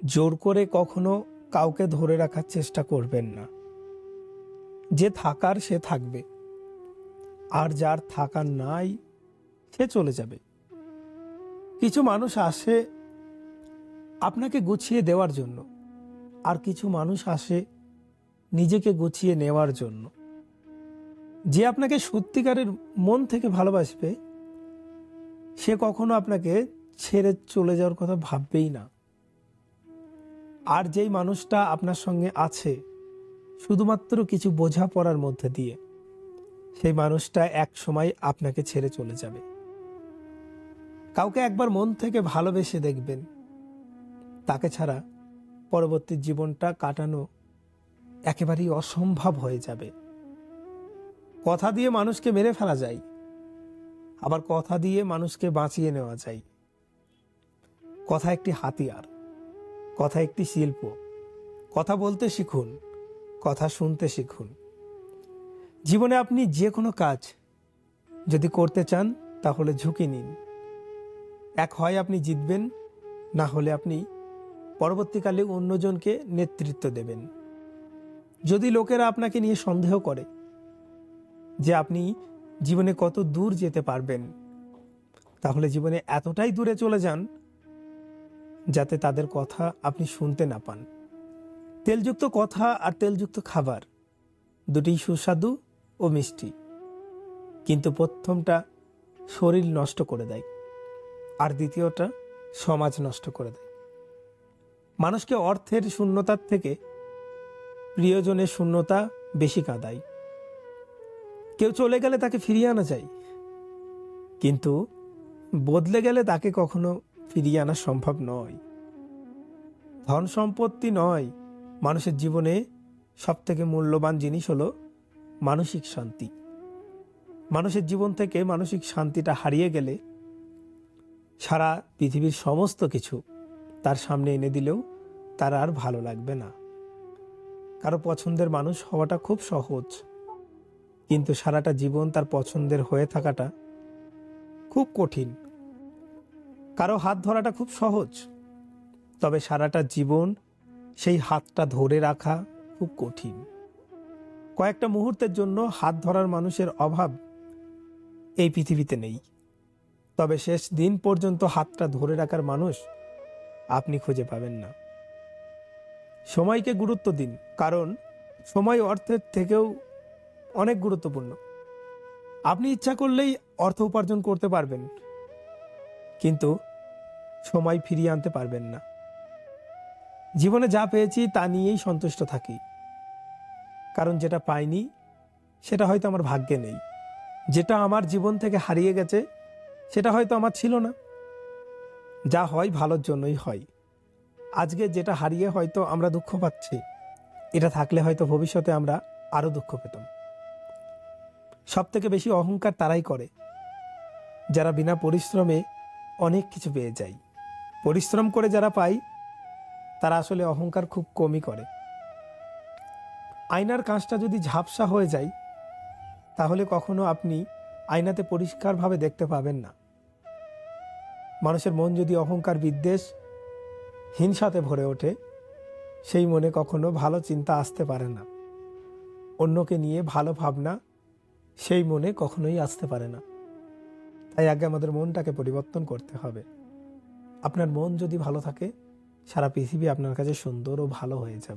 জোর করে কখনো কাউকে ধরে রাখার চেষ্টা করবেন না। যে থাকার সে থাকবে, আর যার থাকার নাই সে চলে যাবে। কিছু মানুষ আসে আপনাকে গুছিয়ে দেওয়ার জন্য, আর কিছু মানুষ আসে নিজেকে গুছিয়ে নেওয়ার জন্য। যে আপনাকে সত্যিকারের মন থেকে ভালোবাসবে সে কখনো আপনাকে ছেড়ে চলে যাওয়ার কথা ভাববেই না। আর যেই মানুষটা আপনার সঙ্গে আছে শুধুমাত্র কিছু বোঝাপড়ার মধ্যে দিয়ে, সেই মানুষটা এক সময় আপনাকে ছেড়ে চলে যাবে। কাউকে একবার মন থেকে ভালোবেসে দেখবেন, তাকে ছাড়া পরবর্তী জীবনটা কাটানো একেবারেই অসম্ভব হয়ে যাবে। কথা দিয়ে মানুষকে মেরে ফেলা যায়, আবার কথা দিয়ে মানুষকে বাঁচিয়ে নেওয়া যায়। কথা একটি হাতিয়ার, কথা একটি শিল্প। কথা বলতে শিখুন, কথা শুনতে শিখুন। জীবনে আপনি যে কোনো কাজ যদি করতে চান তাহলে ঝুঁকি নিন। এক হয় আপনি জিতবেন, না হলে আপনি পরবর্তীকালে অন্যজনকে নেতৃত্ব দেবেন। যদি লোকেরা আপনাকে নিয়ে সন্দেহ করে যে আপনি জীবনে কত দূর যেতে পারবেন, তাহলে জীবনে এতটাই দূরে চলে যান যাতে তাদের কথা আপনি শুনতে না পান। তেলযুক্ত কথা আর তেলযুক্ত খাবার দুটিই সুস্বাদু ও মিষ্টি, কিন্তু প্রথমটা শরীর নষ্ট করে দেয়, আর দ্বিতীয়টা সমাজ নষ্ট করে দেয়। মানুষকে অর্থের শূন্যতার থেকে প্রিয়জনের শূন্যতা বেশি কাঁদায়। কেউ চলে গেলে তাকে ফিরিয়ে আনা যায়, কিন্তু বদলে গেলে তাকে কখনো ফিরিয়ে আনা সম্ভব নয়। ধন সম্পত্তি নয়, মানুষের জীবনে সব থেকে মূল্যবান জিনিস হলো মানসিক শান্তি। মানুষের জীবন থেকে মানসিক শান্তিটা হারিয়ে গেলে সারা পৃথিবীর সমস্ত কিছু তার সামনে এনে দিলেও তার আর ভালো লাগবে না। কারো পছন্দের মানুষ হওয়াটা খুব সহজ, কিন্তু সারাটা জীবন তার পছন্দের হয়ে থাকাটা খুব কঠিন। কারো হাত ধরাটা খুব সহজ, তবে সারাটা জীবন সেই হাতটা ধরে রাখা খুব কঠিন। কয়েকটা মুহূর্তের জন্য হাত ধরার মানুষের অভাব এই পৃথিবীতে নেই, তবে শেষ দিন পর্যন্ত হাতটা ধরে রাখার মানুষ আপনি খুঁজে পাবেন না। সময়কে গুরুত্ব দিন, কারণ সময় অর্থের থেকেও অনেক গুরুত্বপূর্ণ। আপনি ইচ্ছা করলেই অর্থ উপার্জন করতে পারবেন, কিন্তু সময় ফিরিয়ে আনতে পারবেন না। জীবনে যা পেয়েছি তা নিয়েই সন্তুষ্ট থাকি, কারণ যেটা পাইনি সেটা হয়তো আমার ভাগ্যে নেই। যেটা আমার জীবন থেকে হারিয়ে গেছে সেটা হয়তো আমার ছিল না। যা হয় ভালোর জন্যই হয়। আজকে যেটা হারিয়ে হয়তো আমরা দুঃখ পাচ্ছি, এটা থাকলে হয়তো ভবিষ্যতে আমরা আরো দুঃখ পেতাম। সব থেকে বেশি অহংকার তারাই করে যারা বিনা পরিশ্রমে অনেক কিছু পেয়ে যায়। পরিশ্রম করে যারা পায় তারা আসলে অহংকার খুব কমই করে। আয়নার কাঁচটা যদি ঝাপসা হয়ে যায় তাহলে কখনো আপনি আয়নাতে পরিষ্কারভাবে দেখতে পাবেন না। মানুষের মন যদি অহংকার, বিদ্বেষ, হিংসাতে ভরে ওঠে, সেই মনে কখনো ভালো চিন্তা আসতে পারে না। অন্যকে নিয়ে ভালো ভাবনা সেই মনে কখনোই আসতে পারে না। তাই আগে আমাদের মনটাকে পরিবর্তন করতে হবে। আপনার মন যদি ভালো থাকে, সারা পৃথিবী আপনার কাছে সুন্দর ও ভালো হয়ে যাবে।